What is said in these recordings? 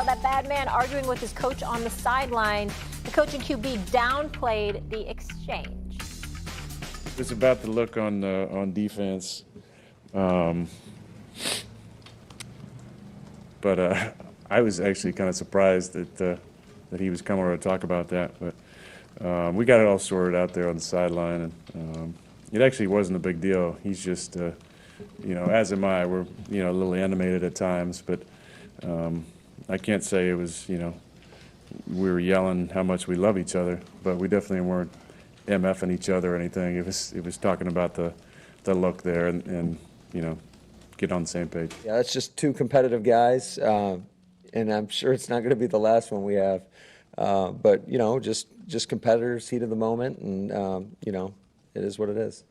that bad man arguing with his coach on the sideline. The coach and QB downplayed the exchange. It's about the look on defense. But I was actually kind of surprised that he was coming over to talk about that. But we got it all sorted out there on the sideline, and it actually wasn't a big deal. He's just, as am I. We're, a little animated at times, but I can't say it was, we were yelling how much we love each other, but we definitely weren't MFing each other or anything. It was talking about the look there and get on the same page. Yeah, it's just two competitive guys, and I'm sure it's not going to be the last one we have. But just competitors, heat of the moment, and it is what it is.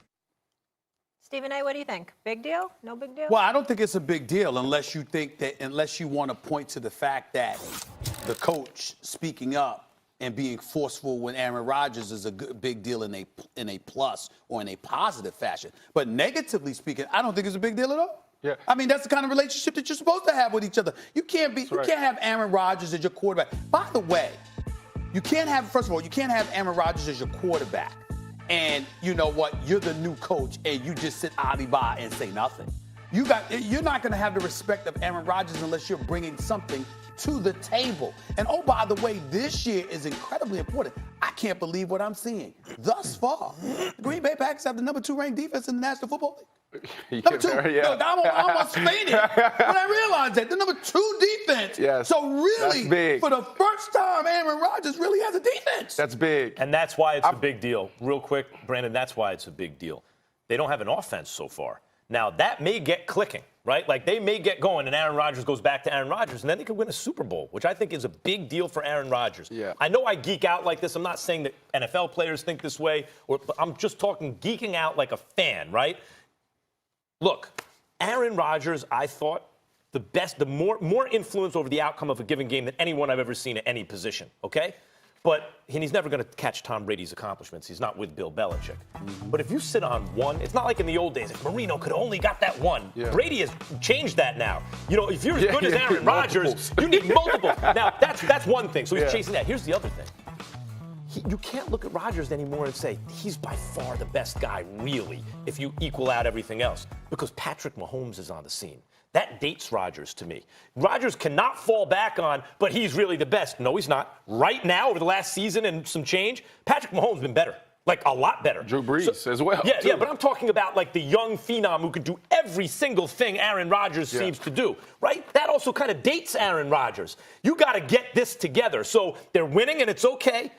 Stephen A., what do you think? Big deal? No big deal? Well, I don't think it's a big deal unless you want to point to the fact that the coach speaking up and being forceful when Aaron Rodgers is a big deal in a plus or in a positive fashion. But negatively speaking, I don't think it's a big deal at all. Yeah. I mean, that's the kind of relationship that you're supposed to have with each other. You can't have Aaron Rodgers as your quarterback. By the way, you can't have Aaron Rodgers as your quarterback. And you know what? You're the new coach, and you just sit idly by and say nothing. You're not going to have the respect of Aaron Rodgers unless you're bringing something to the table. And oh, by the way, this year is incredibly important. I can't believe what I'm seeing thus far. The Green Bay Packers have the number 2 ranked defense in the National Football League. Number 2. Yeah. Look, I almost fainted when I realized that. The number 2 defense. Yes. So really, That's big. for the first time, Aaron Rodgers really has a defense. That's big. And that's why it's a big deal. Real quick, Brandon, that's why it's a big deal. They don't have an offense so far. Now, that may get clicking, right? Like, they may get going, and Aaron Rodgers goes back to Aaron Rodgers, and then they could win a Super Bowl, which I think is a big deal for Aaron Rodgers. Yeah. I know I geek out like this. I'm not saying that NFL players think this way, but I'm just talking geeking out like a fan, right? Look, Aaron Rodgers, I thought, the more influence over the outcome of a given game than anyone I've ever seen at any position, okay? But he's never going to catch Tom Brady's accomplishments. He's not with Bill Belichick. But if you sit on one, it's not like in the old days. If Marino could only got that one. Yeah. Brady has changed that now. If you're as good as Aaron Rodgers, you need multiple. Now, that's one thing. So he's chasing that. Here's the other thing. You can't look at Rodgers anymore and say he's by far the best guy, really, if you equal out everything else. Because Patrick Mahomes is on the scene. That dates Rodgers to me. Rodgers cannot fall back on, but he's really the best. No, he's not. Right now, over the last season and some change, Patrick Mahomes has been better. Like, a lot better. Drew Brees as well. Yeah, but I'm talking about, like, the young phenom who could do every single thing Aaron Rodgers seems to do, right? That also kind of dates Aaron Rodgers. You got to get this together. So they're winning, and it's okay.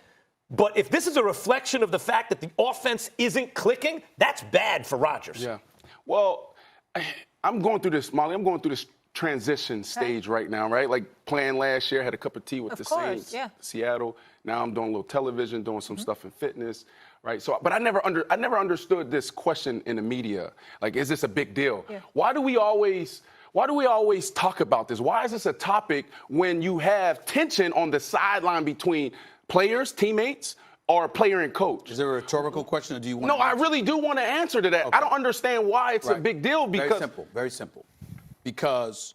But if this is a reflection of the fact that the offense isn't clicking, that's bad for Rodgers. Yeah. Well, I'm going through this, Molly. I'm going through this transition stage right now, right? Like playing last year, I had a cup of tea with the Saints, Seattle. Now I'm doing a little television, doing some stuff in fitness, right? So, but I never understood this question in the media. Like, is this a big deal? Yeah. Why do we always talk about this? Why is this a topic when you have tension on the sideline between players, teammates, or player and coach? Is there a rhetorical question, or do you want? No, I really do want to answer to that. Okay. I don't understand why it's a big deal. Because very simple. Because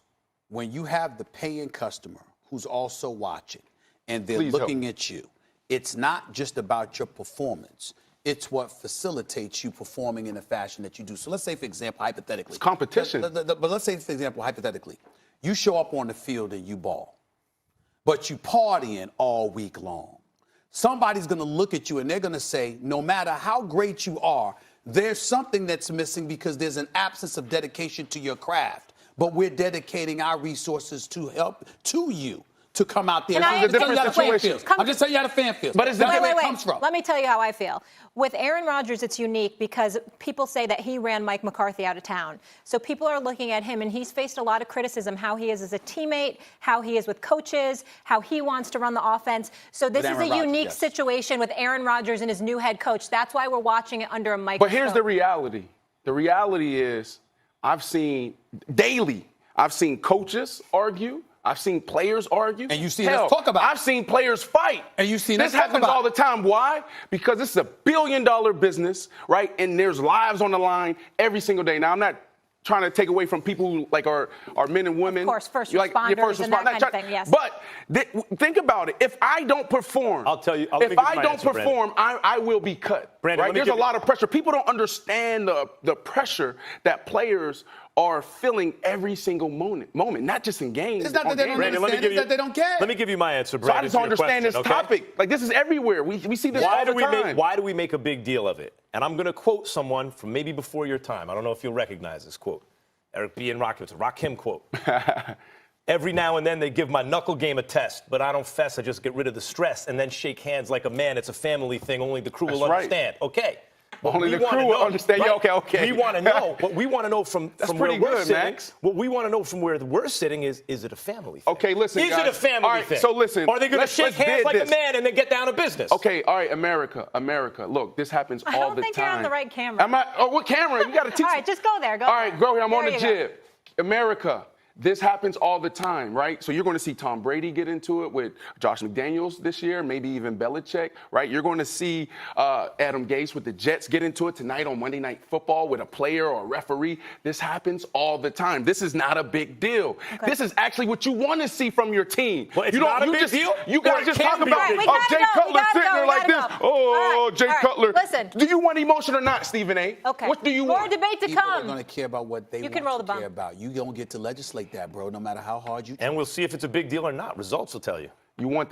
when you have the paying customer who's also watching, and they're looking at you, it's not just about your performance. It's what facilitates you performing in the fashion that you do. So let's say, for example, hypothetically, it's competition. But let's say, for example, hypothetically, you show up on the field and you ball, but you partying all week long. Somebody's going to look at you and they're going to say, no matter how great you are, there's something that's missing because there's an absence of dedication to your craft. But we're dedicating our resources to help to you to come out there. I'm just telling you how the fan feels. But wait. It comes from. Let me tell you how I feel. With Aaron Rodgers, it's unique because people say that he ran Mike McCarthy out of town. So people are looking at him, and he's faced a lot of criticism, how he is as a teammate, how he is with coaches, how he wants to run the offense. So this is a unique situation with Aaron Rodgers and his new head coach. That's why we're watching it under a microscope. But here's the reality. The reality is I've seen coaches argue. I've seen players argue. And you've seen us talk about it. I've seen players fight. And you've seen us talk about it. This happens all the time. Why? Because this is a billion-dollar business, right? And there's lives on the line every single day. Now, I'm not trying to take away from people who like are men and women. Of course, first You're like, responders yeah, first and that responder- kind of thing, yes. But think about it. If I don't perform, I'll tell you. if I don't perform, I will be cut. Brandon, right? There's a lot of pressure. People don't understand the pressure that players are feeling every single moment, not just in games. It's not that they don't Brandon, understand, it's that they don't care. Let me give you my answer, So Brandon. I just don't understand this question, okay? topic. Like, this is everywhere. We see this all the time. Why do we make a big deal of it? And I'm going to quote someone from maybe before your time. I don't know if you'll recognize this quote. Eric B. and Rakim. It's a Rakim quote. Every now and then they give my knuckle game a test, but I don't fess. I just get rid of the stress and then shake hands like a man. It's a family thing. Only the crew will understand. Okay. Only the crew will understand. Right? Yeah, okay. We want to know. What we want to know from where pretty we're good, sitting. Max. What we want to know from where we're sitting is it a family thing? Okay, listen, Is guys. it a family All right, thing? so listen, Or are they going to let's shake hands bid like this. a man and then get down to business? Okay, all right, America. Look, this happens all the time. I don't think you're on the right camera. Am I? Oh, what camera? You got to teach All right, just go there. Go All there. right, go here. I'm on There the you go. jib. America. This happens all the time, right? So you're going to see Tom Brady get into it with Josh McDaniels this year, maybe even Belichick, right? You're going to see Adam Gase with the Jets get into it tonight on Monday Night Football with a player or a referee. This happens all the time. This is not a big deal. Okay. This is actually what you want to see from your team. Well, it's you not a big deal. You guys just talk about Jay Cutler sitting there like this. Oh, Jay Cutler. Listen. Do you want emotion or not, Stephen A? Okay. What do you More want? debate to People come. are going to care about what they You want can roll to the bump. care about. You don't get to legislate that, bro, no matter how hard you try. And we'll see if it's a big deal or not. Results will tell you. You want that.